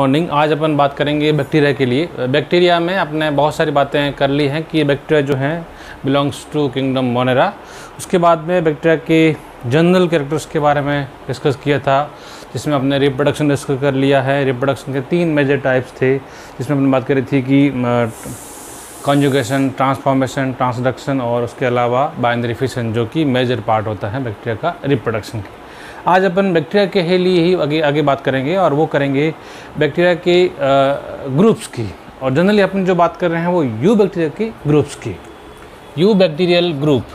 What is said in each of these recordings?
Morning. आज अपन बात करेंगे बैक्टीरिया के लिए। बैक्टीरिया में आपने बहुत सारी बातें कर ली हैं कि ये बैक्टीरिया जो हैं बिलोंग्स टू किंगडम मोनेरा। उसके बाद में बैक्टीरिया के जनरल कैरेक्टर्स के बारे में डिस्कस किया था, जिसमें अपने रिप्रोडक्शन डिस्कस कर लिया है। रिप्रोडक्शन के 3 मेजर टाइप्स थे, जिसमें हमने बात करी थी कि कॉन्जुगेशन, ट्रांसफॉर्मेशन, ट्रांसडक्शन और उसके अलावा बाइनरी फिशन, जो कि मेजर पार्ट होता है बैक्टीरिया का रिप्रोडक्शन की। आज अपन बैक्टीरिया के लिए ही आगे बात करेंगे, और वो करेंगे बैक्टीरिया के ग्रुप्स की। और जनरली अपन जो बात कर रहे हैं वो यू बैक्टीरिया के ग्रुप्स की। You bacterial group,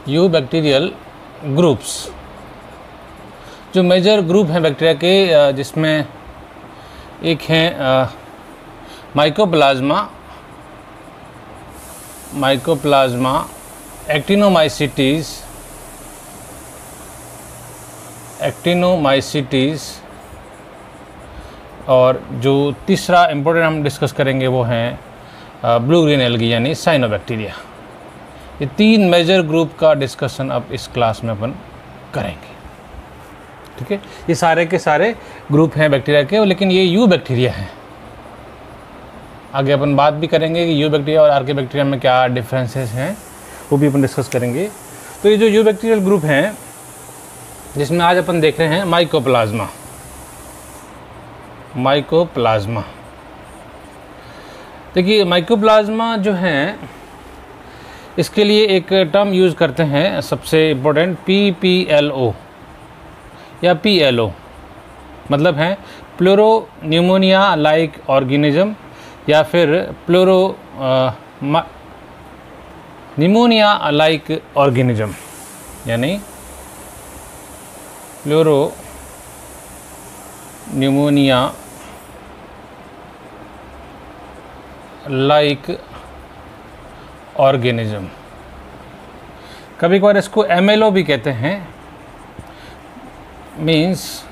you bacterial groups जो मेजर ग्रुप हैं बैक्टीरिया के, जिसमें एक है माइकोप्लाज्मा, एक्टिनोमाइसीटीज, और जो तीसरा इम्पोर्टेंट हम डिस्कस करेंगे वो हैं ब्लू ग्रीन एल्गी यानी साइनोबैक्टीरिया। ये 3 मेजर ग्रुप का डिस्कशन अब इस क्लास में अपन करेंगे। ठीक है, ये सारे के सारे ग्रुप हैं बैक्टीरिया के, लेकिन ये यू बैक्टीरिया हैं। आगे अपन बात भी करेंगे कि यू बैक्टीरिया और आर्के बैक्टीरिया में क्या डिफरेंसेस हैं, वो भी अपन डिस्कस करेंगे। तो ये जो यू बैक्टीरियल ग्रुप हैं, जिसमें आज अपन देख रहे हैं माइकोप्लाज्मा। देखिए, माइकोप्लाज्मा जो हैं, इसके लिए एक टर्म यूज़ करते हैं सबसे इम्पोर्टेंट, PPLO या PLO, मतलब है प्लूरोन्यूमोनिया लाइक ऑर्गेनिज्म, या फिर निमोनिया लाइक ऑर्गेनिज्म, यानी प्लूरोन्यूमोनिया लाइक ऑर्गेनिज्म। कभी कभार इसको MLO भी कहते हैं, मीन्स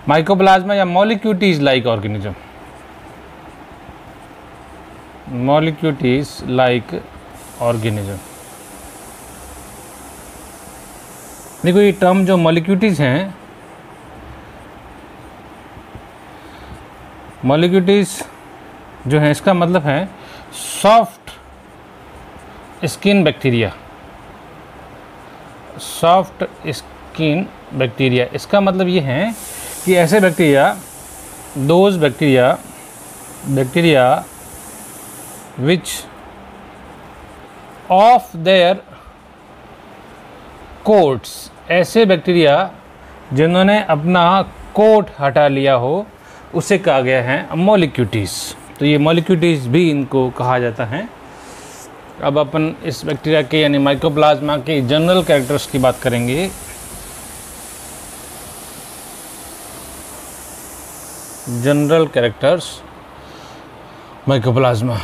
माइकोप्लाज्मा या मॉलिक्यूटीज लाइक ऑर्गेनिज्म, मॉलिक्यूटीज लाइक ऑर्गेनिज्म। देखो, ये टर्म जो मॉलिक्यूटीज हैं, मॉलिक्यूटीज जो है, इसका मतलब है soft skin bacteria, soft skin bacteria. इसका मतलब ये है कि ऐसे bacteria, those bacteria which of their coats, ऐसे बैक्टीरिया जिन्होंने अपना कोट हटा लिया हो, उसे कहा गया है मॉलिक्यूटीज। तो ये मॉलिक्यूटीज भी इनको कहा जाता है। अब अपन इस बैक्टीरिया के यानी माइकोप्लाज्मा के जनरल कैरेक्टर्स की बात करेंगे। General characters mycoplasma.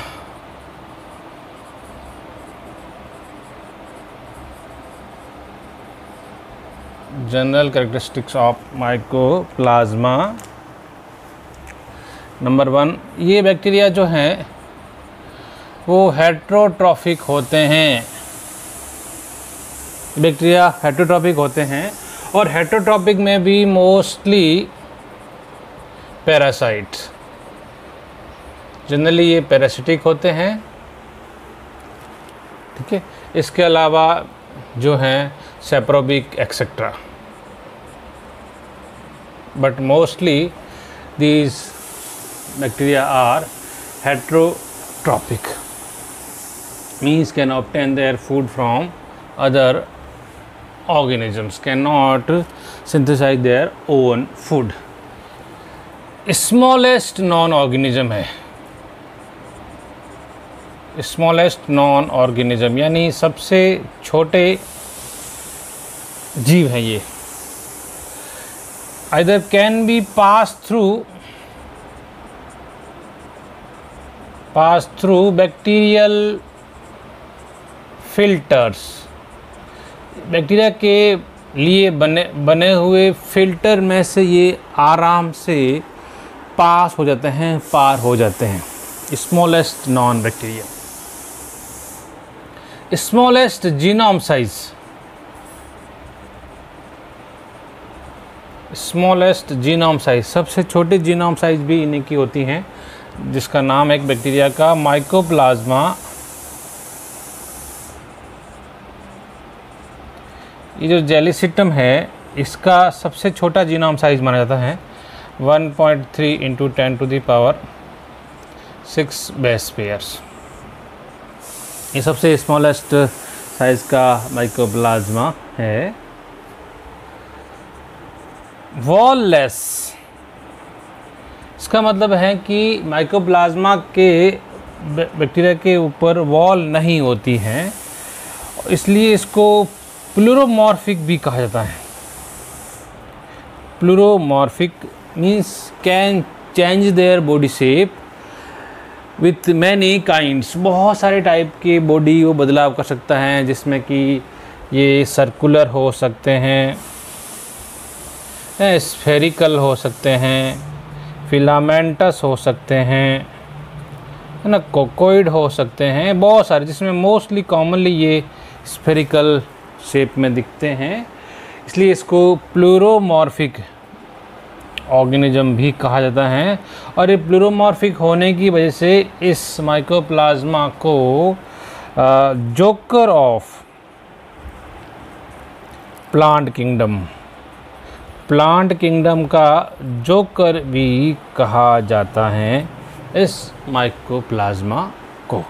General characteristics of mycoplasma. Number 1, ये बैक्टीरिया जो हैं वो हेट्रोट्रॉफिक होते हैं। बैक्टीरिया हेट्रोट्रॉफिक होते हैं, और हेट्रोट्रॉफिक में भी मोस्टली पैरासाइट। जनरली ये पैरासिटिक होते हैं। ठीक है, इसके अलावा जो हैं सेप्रोबिक etcetera, but mostly these bacteria are heterotrophic, means can obtain their food from other organisms, cannot synthesize their own food. Smallest non organism है, स्मॉलेस्ट नॉन ऑर्गेनिज्म यानी सबसे छोटे जीव है ये। either can be passed through bacterial filters। Bacteria के लिए बने हुए फिल्टर में से ये आराम से पार हो जाते हैं। Smallest non bacteria. Smallest genome size, smallest genome size, सबसे छोटी जीनोम साइज भी इन्हीं की होती हैं, जिसका नाम है एक बैक्टीरिया का माइकोप्लाज्मा। ये जो जेलिसिटम है इसका सबसे छोटा जीनोम साइज माना जाता है 1.3 × 10⁶ बेस पेयर्स। ये सबसे स्मॉलेस्ट साइज का माइकोप्लाज्मा है। वॉललेस, इसका मतलब है कि माइकोप्लाज्मा के बैक्टीरिया के ऊपर वॉल नहीं होती हैं, इसलिए इसको प्लूरोमॉर्फिक भी कहा जाता है। Pleomorphic means can change their body shape with many kinds, बहुत सारे टाइप के बॉडी वो बदलाव कर सकता है, जिसमें कि ये सर्कुलर हो सकते हैं, स्फेरिकल हो सकते हैं, फिलामेंटस हो सकते हैं, है ना, कोकोइड हो सकते हैं, बहुत सारे, जिसमें मोस्टली कॉमनली ये स्फेरिकल शेप में दिखते हैं, इसलिए इसको प्लूरोमॉर्फिक ऑर्गेनिज्म भी कहा जाता है। और ये प्लूरोमॉर्फिक होने की वजह से इस माइकोप्लाज्मा को जोकर ऑफ प्लांट किंगडम का जोकर भी कहा जाता है इस माइकोप्लाज्मा को।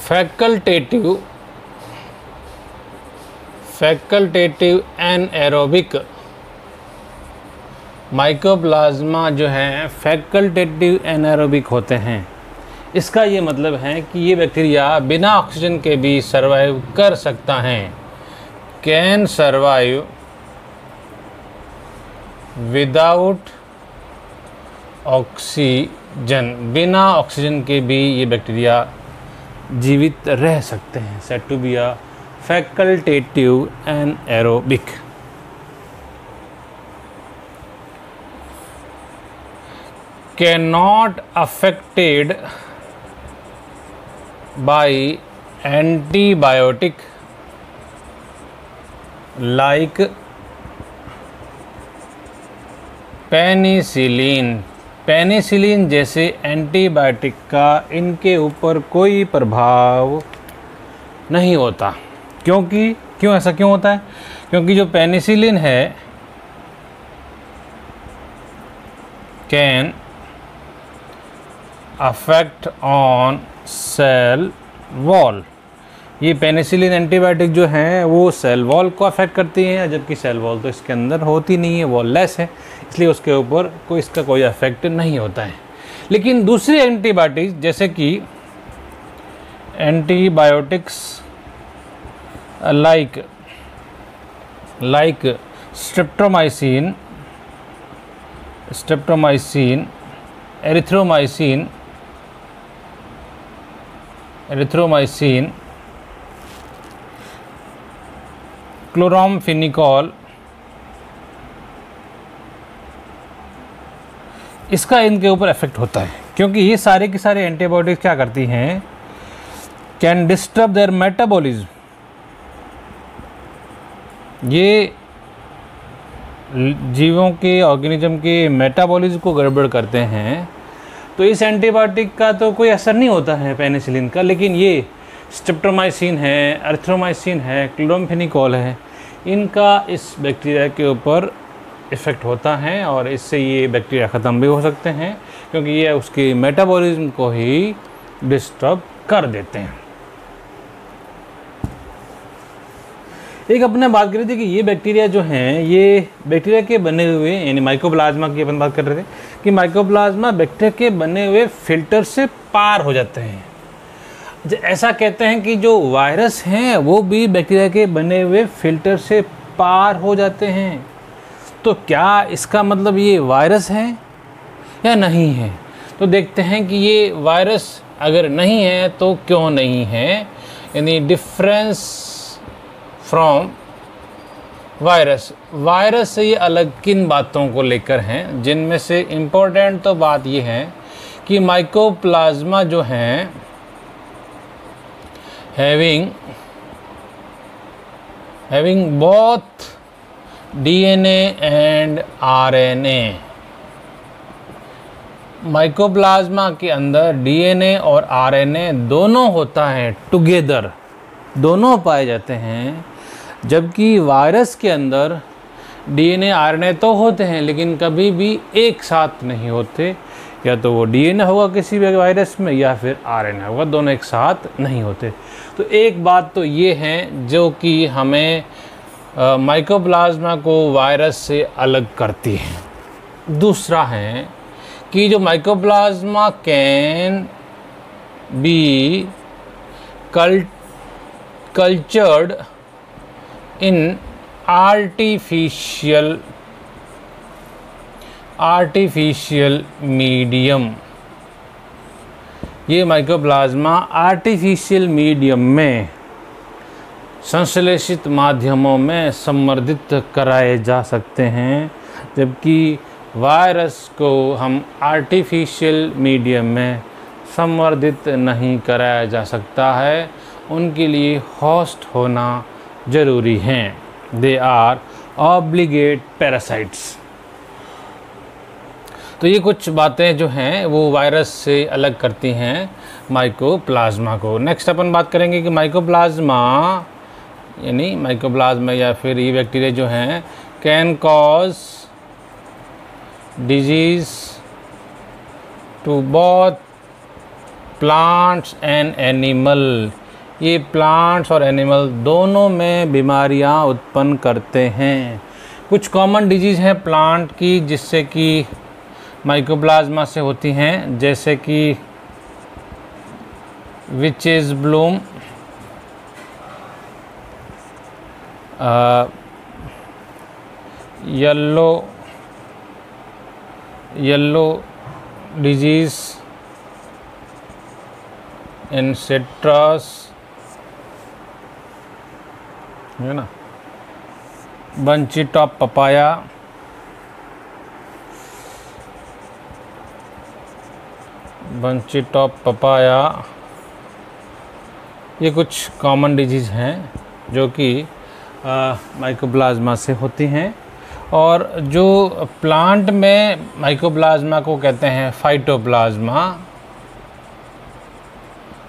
फैकल्टेटिव एनएरोबिक माइकोप्लाज्मा जो है फैकल्टेटिव एनएरोबिक होते हैं। इसका ये मतलब है कि ये बैक्टीरिया बिना ऑक्सीजन के भी सर्वाइव कर सकता है, कैन सर्वाइव विदाउट ऑक्सीजन, बिना ऑक्सीजन के भी ये बैक्टीरिया जीवित रह सकते हैं। Said to be a facultative anaerobic. cannot affected by antibiotic like penicillin जैसे एंटीबायोटिक का इनके ऊपर कोई प्रभाव नहीं होता। क्यों ऐसा क्यों होता है? क्योंकि जो पेनिसिलिन है can affect on sale wall, ये पेनिसिलिन एंटीबायोटिक जो हैं वो सेल वॉल को अफेक्ट करती हैं, जबकि सेल वॉल तो इसके अंदर होती नहीं है, वॉल लेस है, इसलिए उसके ऊपर इसका कोई अफेक्ट नहीं होता है। लेकिन दूसरे एंटीबायोटिक्स जैसे कि antibiotics like streptomycin, erythromycin, chloramphenicol, इसका इनके ऊपर इफेक्ट होता है, क्योंकि ये सारे के सारे एंटीबायोटिक्स क्या करती हैं, कैन डिस्टर्ब देयर मेटाबॉलिज्म, ये जीवों के ऑर्गेनिज्म के मेटाबॉलिज्म को गड़बड़ करते हैं। तो इस एंटीबायोटिक का तो कोई असर नहीं होता है पेनिसिलिन का, लेकिन ये स्ट्रेप्टोमाइसिन है, एरिथ्रोमाइसिन है, क्लोरामफेनिकोल है, इनका इस बैक्टीरिया के ऊपर इफ़ेक्ट होता है और इससे ये बैक्टीरिया ख़त्म भी हो सकते हैं, क्योंकि ये उसकी मेटाबॉलिज्म को ही डिस्टर्ब कर देते हैं। एक अपने बात कर रहे थे कि ये बैक्टीरिया जो हैं, ये बैक्टीरिया के बने हुए, यानी माइकोप्लाज्मा की अपन बात कर रहे थे कि माइकोप्लाज्मा बैक्टीरिया के बने हुए फिल्टर से पार हो जाते हैं। ऐसा कहते हैं कि जो वायरस हैं वो भी बैक्टीरिया के बने हुए फिल्टर से पार हो जाते हैं। तो क्या इसका मतलब ये वायरस है या नहीं है? तो देखते हैं कि ये वायरस अगर नहीं है तो क्यों नहीं है, यानी डिफरेंस फ्रॉम वायरस वायरस से ये अलग किन बातों को लेकर हैं, जिनमें से इम्पोर्टेंट तो बात ये है कि माइकोप्लाज्मा जो हैं having both DNA and RNA. Mycoplasma के अंदर डीएनए और आरएनए दोनों होता है, टुगेदर दोनों पाए जाते हैं, जबकि वायरस के अंदर डीएनए आरएनए तो होते हैं लेकिन कभी भी एक साथ नहीं होते। या तो वो डीएनए होगा किसी भी वायरस में या फिर आरएनए होगा, दोनों एक साथ नहीं होते। तो एक बात तो ये है जो कि हमें माइकोप्लाज्मा को वायरस से अलग करती है। दूसरा है कि जो mycoplasma can be cultured in artificial medium. ये माइकोप्लाज्मा आर्टिफिशियल मीडियम में संश्लेषित माध्यमों में संवर्धित कराए जा सकते हैं, जबकि वायरस को हम आर्टिफिशियल मीडियम में संवर्धित नहीं कराया जा सकता है, उनके लिए होस्ट होना ज़रूरी है। They are obligate parasites. तो ये कुछ बातें जो हैं वो वायरस से अलग करती हैं माइकोप्लाज्मा को। नेक्स्ट अपन बात करेंगे कि माइकोप्लाज्मा या फिर ये बैक्टीरिया जो हैं can cause disease to both plants and animal. ये प्लांट्स और एनिमल दोनों में बीमारियां उत्पन्न करते हैं। कुछ कॉमन डिजीज़ हैं प्लांट की जिससे कि माइकोप्लाज्मा से होती हैं, जैसे कि witches Bloom, yellow disease in citrus, है ना, बंची टॉप पपाया, ये कुछ कॉमन डिजीज़ हैं जो कि माइकोप्लाज्मा से होती हैं। और जो प्लांट में माइकोप्लाज्मा को कहते हैं फाइटोप्लाज्मा,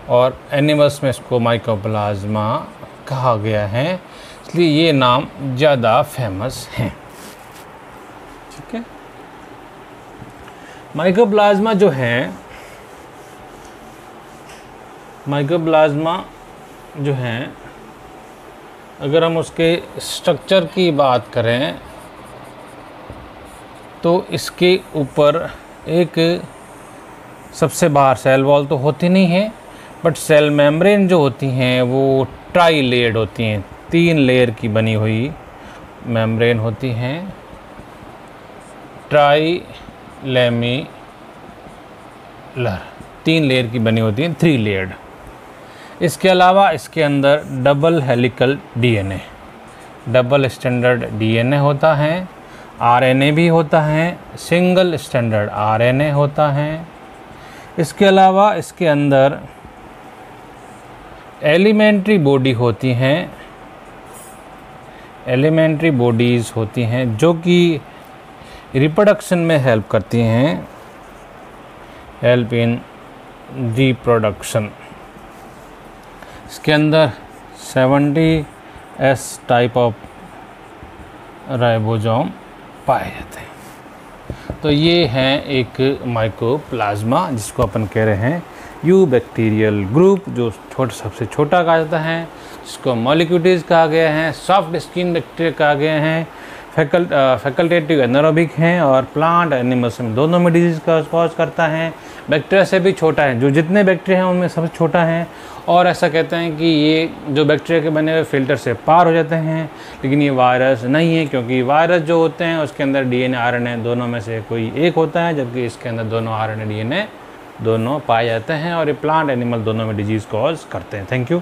और एनिमल्स में इसको माइकोप्लाज्मा कहा गया है, इसलिए ये नाम ज़्यादा फेमस हैं। ठीक है। माइकोप्लाज्मा जो हैं अगर हम उसके स्ट्रक्चर की बात करें तो इसके ऊपर एक सबसे बाहर सेल वॉल तो होती नहीं है, बट सेल मेम्ब्रेन जो होती हैं वो ट्राई लेयर्ड होती हैं, 3 लेयर की बनी हुई मेम्ब्रेन होती हैं, ट्राई लेमिलर, 3 लेयर की बनी होती हैं, 3 लेयर्ड। इसके अलावा इसके अंदर double helical DNA, double standard DNA होता है, आरएनए भी होता है, सिंगल स्टैंडर्ड आरएनए होता है। इसके अलावा इसके अंदर एलिमेंट्री बॉडी होती हैं, एलिमेंट्री बॉडीज़ होती हैं जो कि रिप्रोडक्शन में हेल्प करती हैं, हेल्प इन रिप्रोडक्शन। इसके अंदर 70S टाइप ऑफ राइबोसोम पाए जाते हैं। तो ये हैं एक माइकोप्लाज्मा जिसको अपन कह रहे हैं यूबैक्टीरियल ग्रुप, जो सबसे छोटा कहा जाता है, जिसको मॉलिक्यूल्स कहा गया है, सॉफ्ट स्किन बैक्टीरिया कहा गया है, फैकल्टेटिव एनारोबिक हैं, और प्लांट एनिमल्स में दोनों में डिजीज़ का कॉज करता है। बैक्टीरिया से भी छोटा है, जो जितने बैक्टीरिया हैं उनमें सबसे छोटा है, और ऐसा कहते हैं कि ये जो बैक्टीरिया के बने हुए फ़िल्टर से पार हो जाते हैं, लेकिन ये वायरस नहीं है, क्योंकि वायरस जो होते हैं उसके अंदर डीएनए आरएनए दोनों में से कोई एक होता है, जबकि इसके अंदर दोनों आरएनए डीएनए दोनों पाए जाते हैं, और ये प्लांट एनिमल दोनों में डिजीज़ कॉज करते हैं। Thank you.